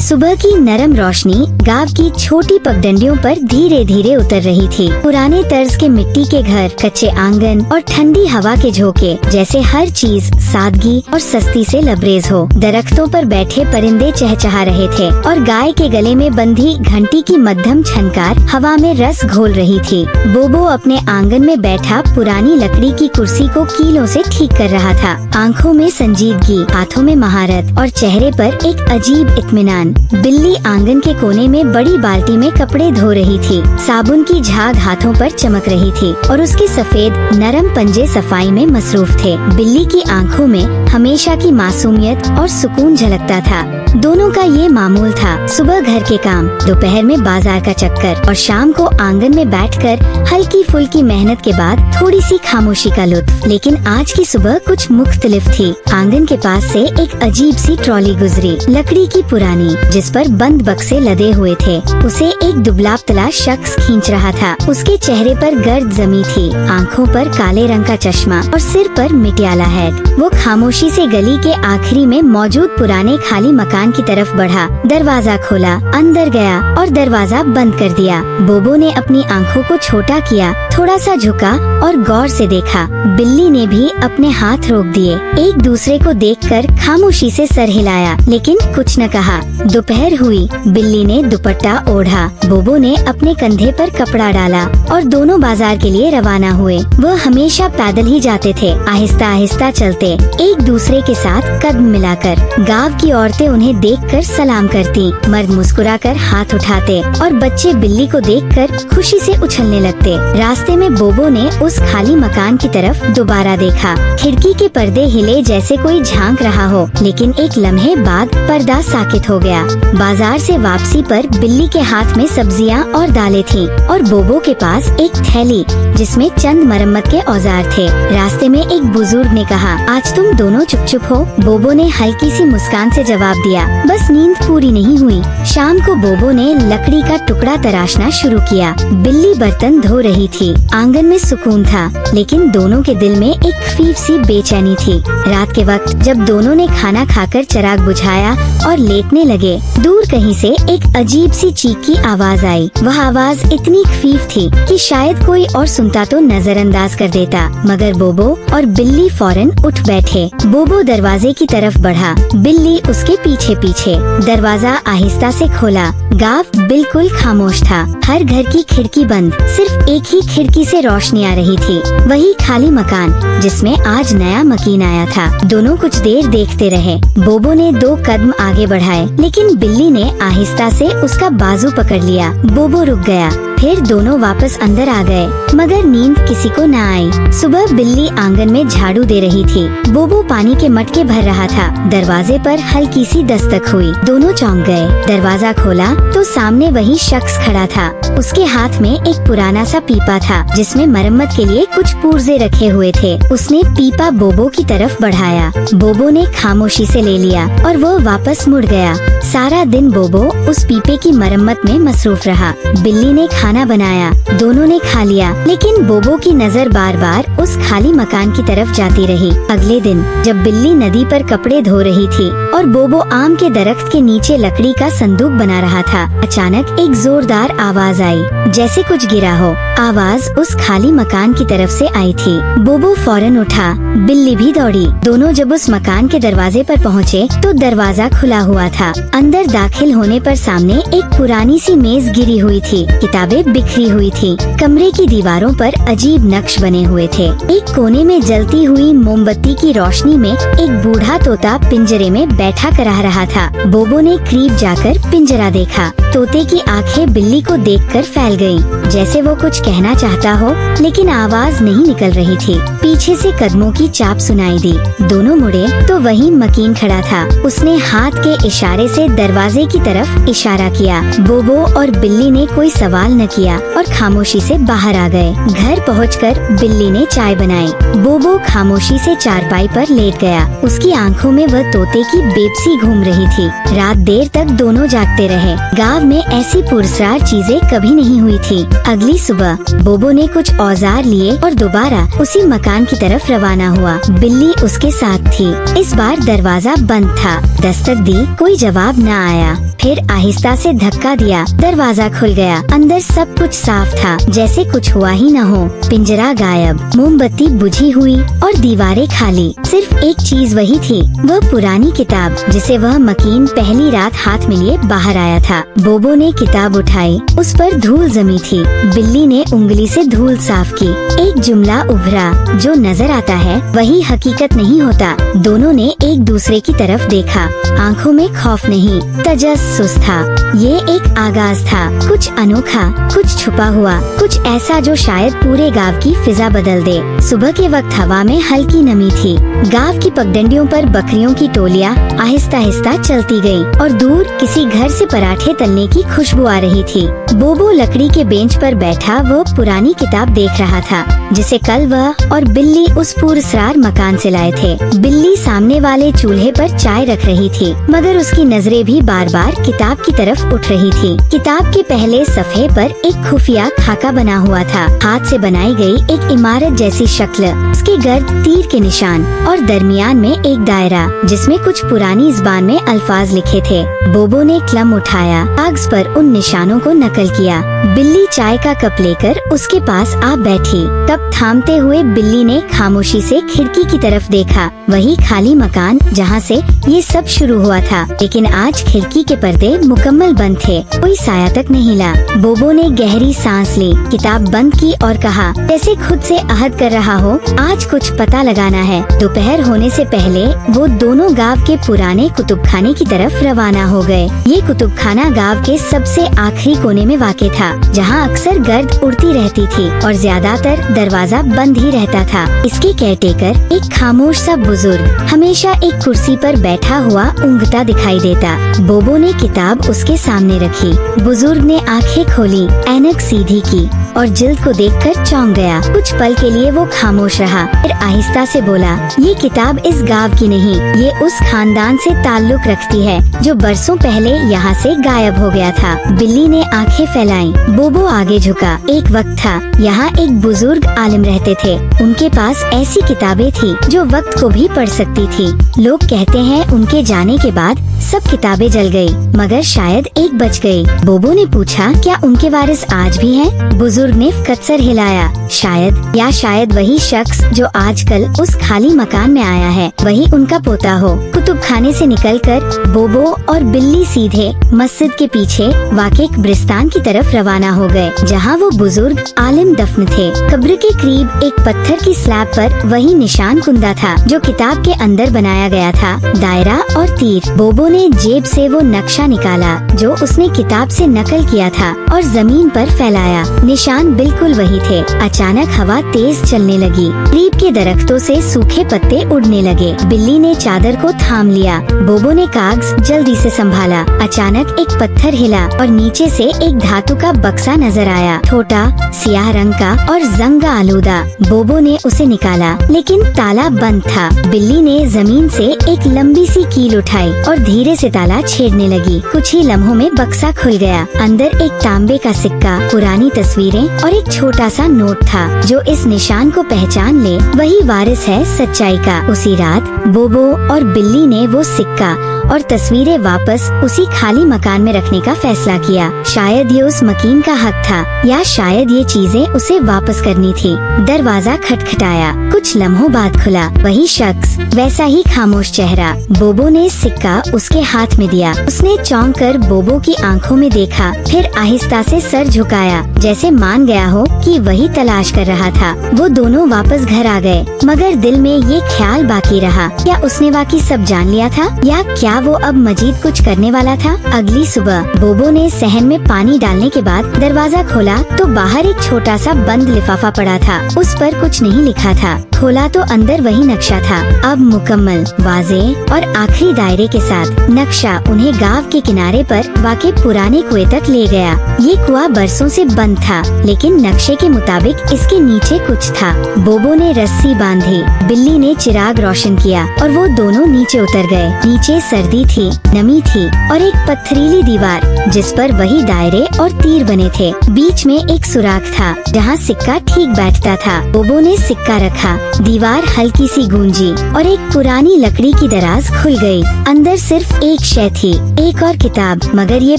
सुबह की नरम रोशनी गांव की छोटी पगडंडियों पर धीरे धीरे उतर रही थी। पुराने तर्ज के मिट्टी के घर, कच्चे आंगन और ठंडी हवा के झोंके, जैसे हर चीज सादगी और सस्ती से लबरेज हो। दरख्तों पर बैठे परिंदे चहचहा रहे थे और गाय के गले में बंधी घंटी की मध्यम छनकार हवा में रस घोल रही थी। बोबो अपने आंगन में बैठा पुरानी लकड़ी की कुर्सी को कीलों से ठीक कर रहा था। आंखों में संजीदगी, हाथों में महारत और चेहरे पर एक अजीब इत्मीनान। बिल्ली आंगन के कोने में बड़ी बाल्टी में कपड़े धो रही थी। साबुन की झाग हाथों पर चमक रही थी और उसके सफेद नरम पंजे सफाई में मसरूफ थे। बिल्ली की आंखों में हमेशा की मासूमियत और सुकून झलकता था। दोनों का ये मामूल था। सुबह घर के काम, दोपहर में बाजार का चक्कर और शाम को आंगन में बैठकर हल्की फुल्की मेहनत के बाद थोड़ी सी खामोशी का लुत्फ। लेकिन आज की सुबह कुछ मुख्तलिफ थी। आंगन के पास से एक अजीब सी ट्रॉली गुजरी, लकड़ी की पुरानी, जिस पर बंद बक्से लदे हुए थे। उसे एक दुबला पतला शख्स खींच रहा था। उसके चेहरे पर गर्द जमी थी, आंखों पर काले रंग का चश्मा और सिर पर मिटियाला हैट। वो खामोशी से गली के आखिरी में मौजूद पुराने खाली मकान की तरफ बढ़ा, दरवाजा खोला, अंदर गया और दरवाजा बंद कर दिया। बोबो ने अपनी आंखों को छोटा किया, थोड़ा सा झुका और गौर से देखा। बिल्ली ने भी अपने हाथ रोक दिए। एक दूसरे को देखकर खामोशी से सर हिलाया, लेकिन कुछ न कहा। दोपहर हुई, बिल्ली ने दुपट्टा ओढ़ा, बोबो ने अपने कंधे पर कपड़ा डाला और दोनों बाजार के लिए रवाना हुए। वह हमेशा पैदल ही जाते थे, आहिस्ता आहिस्ता चलते, एक दूसरे के साथ कदम मिलाकर। गांव की औरतें उन्हें देखकर सलाम करती, मर्द मुस्कुराकर हाथ उठाते और बच्चे बिल्ली को देखकर खुशी से उछलने लगते। रास्ते में बोबो ने उस खाली मकान की तरफ दोबारा देखा। खिड़की के पर्दे हिले जैसे कोई झांक रहा हो, लेकिन एक लम्हे बाद पर्दा साकित हो गया। बाजार से वापसी पर बिल्ली के हाथ में सब्जियां और दालें थीं और बोबो के पास एक थैली जिसमें चंद मरम्मत के औजार थे। रास्ते में एक बुजुर्ग ने कहा, आज तुम दोनों चुप चुप हो। बोबो ने हल्की सी मुस्कान से जवाब दिया, बस नींद पूरी नहीं हुई। शाम को बोबो ने लकड़ी का टुकड़ा तराशना शुरू किया। बिल्ली बर्तन धो रही थी। आंगन में सुकून था, लेकिन दोनों के दिल में एक खफीफ सी बेचैनी थी। रात के वक्त जब दोनों ने खाना खाकर चिराग बुझाया और लेटने लगे, दूर कहीं से एक अजीब सी चीख की आवाज आई। वह आवाज इतनी खफीफ थी कि शायद कोई और सुनता तो नजरअंदाज कर देता, मगर बोबो और बिल्ली फौरन उठ बैठे। बोबो दरवाजे की तरफ बढ़ा, बिल्ली उसके पीछे पीछे। दरवाजा आहिस्ता से खोला। गांव बिल्कुल खामोश था। हर घर की खिड़की बंद, सिर्फ एक ही खिड़की से रोशनी आ रही थी, वही खाली मकान जिसमें आज नया मकीन आया था। दोनों कुछ देर देखते रहे। बोबो ने 2 कदम आगे बढ़ाए, लेकिन बिल्ली ने आहिस्ता से उसका बाजू पकड़ लिया। बोबो रुक गया, फिर दोनों वापस अंदर आ गए, मगर नींद किसी को न आई। सुबह बिल्ली आंगन में झाड़ू दे रही थी। बोबो पानी के मटके भर रहा था। दरवाजे पर हल्की सी दस्तक हुई। दोनों चौंक गए। दरवाजा खोला तो सामने वही शख्स खड़ा था। उसके हाथ में एक पुराना सा पीपा था, जिसमें मरम्मत के लिए कुछ पुर्जे रखे हुए थे। उसने पीपा बोबो की तरफ बढ़ाया। बोबो ने खामोशी से ले लिया और वो वापस मुड़ गया। सारा दिन बोबो उस पीपे की मरम्मत में मसरूफ रहा। बिल्ली ने खाना बनाया, दोनों ने खा लिया, लेकिन बोबो की नजर बार बार उस खाली मकान की तरफ जाती रही। अगले दिन जब बिल्ली नदी पर कपड़े धो रही थी और बोबो आम के दरख्त के नीचे लकड़ी का संदूक बना रहा था, अचानक एक जोरदार आवाज आई, जैसे कुछ गिरा हो। आवाज उस खाली मकान की तरफ से आई थी। बोबो फौरन उठा, बिल्ली भी दौड़ी। दोनों जब उस मकान के दरवाजे पर पहुँचे तो दरवाजा खुला हुआ था। अंदर दाखिल होने पर सामने एक पुरानी सी मेज गिरी हुई थी, किताबें बिखरी हुई थी। कमरे की दीवारों पर अजीब नक्श बने हुए थे। एक कोने में जलती हुई मोमबत्ती की रोशनी में एक बूढ़ा तोता पिंजरे में बैठा कराह रहा था। बोबो ने करीब जाकर पिंजरा देखा। तोते की आंखें बिल्ली को देखकर फैल गईं, जैसे वो कुछ कहना चाहता हो, लेकिन आवाज नहीं निकल रही थी। पीछे से कदमों की चाप सुनाई दी। दोनों मुड़े तो वही मकीन खड़ा था। उसने हाथ के इशारे से दरवाजे की तरफ इशारा किया। बोबो और बिल्ली ने कोई सवाल न किया और खामोशी से बाहर आ गए। घर पहुंचकर बिल्ली ने चाय बनाई। बोबो खामोशी से चारपाई पर लेट गया। उसकी आंखों में वह तोते की बेबसी घूम रही थी। रात देर तक दोनों जागते रहे। गांव में ऐसी पुरस्कार चीजें कभी नहीं हुई थी। अगली सुबह बोबो ने कुछ औजार लिए और दोबारा उसी मकान की तरफ रवाना हुआ। बिल्ली उसके साथ थी। इस बार दरवाजा बंद था। दस्तक दी, कोई जवाब न आया। फिर आहिस्ता से धक्का दिया, दरवाजा खुल गया। अंदर सब कुछ साफ था, जैसे कुछ हुआ ही न हो। पिंजरा गायब, मोमबत्ती बुझी हुई और दीवारें खाली। सिर्फ एक चीज वही थी, वह पुरानी किताब जिसे वह मकीन पहली रात हाथ में लिए बाहर आया था। बोबो ने किताब उठाई, उस पर धूल जमी थी। बिल्ली ने उंगली से धूल साफ की। एक जुमला उभरा, जो नजर आता है वही हकीकत नहीं होता। दोनों ने एक दूसरे की तरफ देखा, आंखों में खौफ नहीं, तजस्सुस था। ये एक आगाज था, कुछ अनोखा, कुछ छुपा हुआ, कुछ ऐसा जो शायद पूरे गांव की फिजा बदल दे। सुबह के वक्त हवा में हल्की नमी थी। गांव की पगडंडियों पर बकरियों की टोलियां आहिस्ता आहिस्ता चलती गईं और दूर किसी घर से पराठे तलने की खुशबू आ रही थी। बोबो लकड़ी के बेंच पर बैठा वो पुरानी किताब देख रहा था, जिसे कल वह और बिल्ली उस पुरस्रार मकान से लाए थे। बिल्ली सामने वाले चूल्हे पर चाय रख रही थी, मगर उसकी नजरें भी बार बार किताब की तरफ उठ रही थी। किताब के पहले सफ़े पर एक खुफिया खाका बना हुआ था, हाथ से बनाई गई एक इमारत जैसी शक्ल, उसके गर्द तीर के निशान और दरमियान में एक दायरा जिसमें कुछ पुरानी ज़बान में अल्फाज लिखे थे। बोबो ने कलम उठाया, कागज पर उन निशानों को नकल किया। बिल्ली चाय का कप लेकर उसके पास आ बैठी। कप थामते हुए बिल्ली ने खामोशी से खिड़की की तरफ देखा, वही खाली मकान जहाँ से ये सब शुरू हुआ था। लेकिन आज खिड़की के पर्दे मुकम्मल बंद थे, कोई साया तक नहीं हिला। बोबो ने गहरी सांस ली, किताब बंद की और कहा, जैसे खुद से अहद कर रहा हो, आज कुछ पता लगाना है। दोपहर होने से पहले वो दोनों गांव के पुराने कुतुबखाने की तरफ रवाना हो गए। ये कुतुबखाना गांव के सबसे आखिरी कोने में वाक़ था, जहाँ अक्सर गर्द उड़ती रहती थी और ज्यादातर दरवाजा बंद ही रहता था। इसके केयरटेकर एक खामोश सा बुजुर्ग हमेशा एक कुर्सी पर बैठा हुआ ऊँघता दिखाई देता। बोबो ने किताब उसके सामने रखी। बुजुर्ग ने आंखें खोली, ऐनक सीधी की और जिल्द को देखकर चौंक गया। कुछ पल के लिए वो खामोश रहा, फिर आहिस्ता से बोला, ये किताब इस गांव की नहीं, ये उस खानदान से ताल्लुक रखती है जो बरसों पहले यहाँ से गायब हो गया था। बिल्ली ने आंखें फैलाई। बोबो आगे झुका। एक वक्त था, यहाँ एक बुजुर्ग आलिम रहते थे। उनके पास ऐसी किताबें थी जो वक्त को भी पढ़ सकती थी। लोग कहते हैं उनके जाने के बाद सब किताबें जल गई, मगर शायद एक बच गई। बोबो ने पूछा, क्या उनके वारिस आज भी हैं? बुजुर्ग ने कत्सर हिलाया। शायद वही शख्स जो आजकल उस खाली मकान में आया है, वही उनका पोता हो। कुतुबखाने से निकलकर बोबो और बिल्ली सीधे मस्जिद के पीछे वाक़ कब्रिस्तान की तरफ रवाना हो गए, जहाँ वो बुजुर्ग आलिम दफन थे। कब्र के करीब एक पत्थर की स्लैब पर वही निशान कुंदा था जो किताब के अंदर बनाया गया था, दायरा और तीर। बोबो ने जेब से वो नक्शा निकाला जो उसने किताब से नकल किया था और जमीन पर फैलाया। निशान बिल्कुल वही थे। अचानक हवा तेज चलने लगी, करीब के दरख्तों से सूखे पत्ते उड़ने लगे। बिल्ली ने चादर को थाम लिया। बोबो ने कागज जल्दी से संभाला। अचानक एक पत्थर हिला और नीचे से एक धातु का बक्सा नजर आया, छोटा, सियाह रंग का और जंग आलूदा। बोबो ने उसे निकाला, लेकिन ताला बंद था। बिल्ली ने जमीन से एक लंबी सी कील उठाई और धीरे से ताला छेड़ने लगी। कुछ ही लम्हों में बक्सा खुल गया। अंदर एक तांबे का सिक्का, पुरानी तस्वीरें और एक छोटा सा नोट था। जो इस निशान को पहचान ले वही वारिस है सच्चाई का। उसी रात बोबो और बिल्ली ने वो सिक्का और तस्वीरें वापस उसी खाली मकान में रखने का फैसला किया। शायद ये उस मकीन का हक था, या शायद ये चीजें उसे वापस करनी थी। दरवाजा खटखटाया, कुछ लम्हों बाद खुला। वही शख्स, वैसा ही खामोश चेहरा। बोबो ने सिक्का उसके हाथ में दिया। उसने चौंक कर बोबो की आंखों में देखा, फिर आहिस्ता से सर झुकाया, जैसे मान गया हो कि वही तलाश कर रहा था। वो दोनों वापस घर आ गए, मगर दिल में ये ख्याल बाकी रहा, क्या उसने वाकई सब जान लिया था, या क्या वो अब मजीद कुछ करने वाला था। अगली सुबह बोबो ने सहन में पानी डालने के बाद दरवाजा खोला तो बाहर एक छोटा सा बंद लिफाफा पड़ा था। उस पर कुछ नहीं लिखा था। खोला तो अंदर वही नक्शा था, अब मुकम्मल, वाज़ेह और आखिरी दायरे के साथ। नक्शा उन्हें गांव के किनारे पर वाक़े पुराने कुएं तक ले गया। ये कुआं बरसों से बंद था, लेकिन नक्शे के मुताबिक इसके नीचे कुछ था। बोबो ने रस्सी बांधी, बिल्ली ने चिराग रोशन किया और वो दोनों नीचे उतर गए। नीचे सर्दी थी, नमी थी और एक पथरीली दीवार जिस पर वही दायरे और तीर बने थे। बीच में एक सुराख था जहाँ सिक्का ठीक बैठता था। बोबो ने सिक्का रखा, दीवार हल्की सी गूंजी और एक पुरानी लकड़ी की दराज खुल गई। अंदर सिर्फ एक शय थी, एक और किताब, मगर ये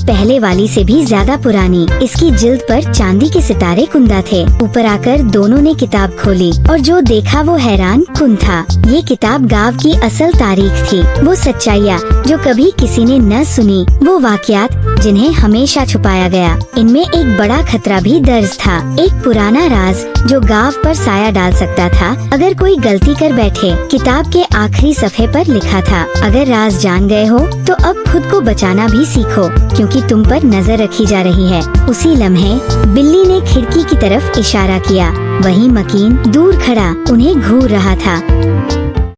पहले वाली से भी ज्यादा पुरानी। इसकी जिल्द पर चांदी के सितारे कुंदा थे। ऊपर आकर दोनों ने किताब खोली और जो देखा वो हैरान कुन था। ये किताब गांव की असल तारीख थी, वो सच्चाइयाँ जो कभी किसी ने न सुनी, वो वाकयात जिन्हें हमेशा छुपाया गया। इनमें एक बड़ा खतरा भी दर्ज था, एक पुराना राज जो गांव पर साया डाल सकता था अगर कोई गलती कर बैठे। किताब के आखिरी सफ़े पर लिखा था, अगर राज जान गए हो तो अब खुद को बचाना भी सीखो, क्योंकि तुम पर नजर रखी जा रही है। उसी लम्हे बिल्ली ने खिड़की की तरफ इशारा किया। वहीं मकीन दूर खड़ा उन्हें घूर रहा था।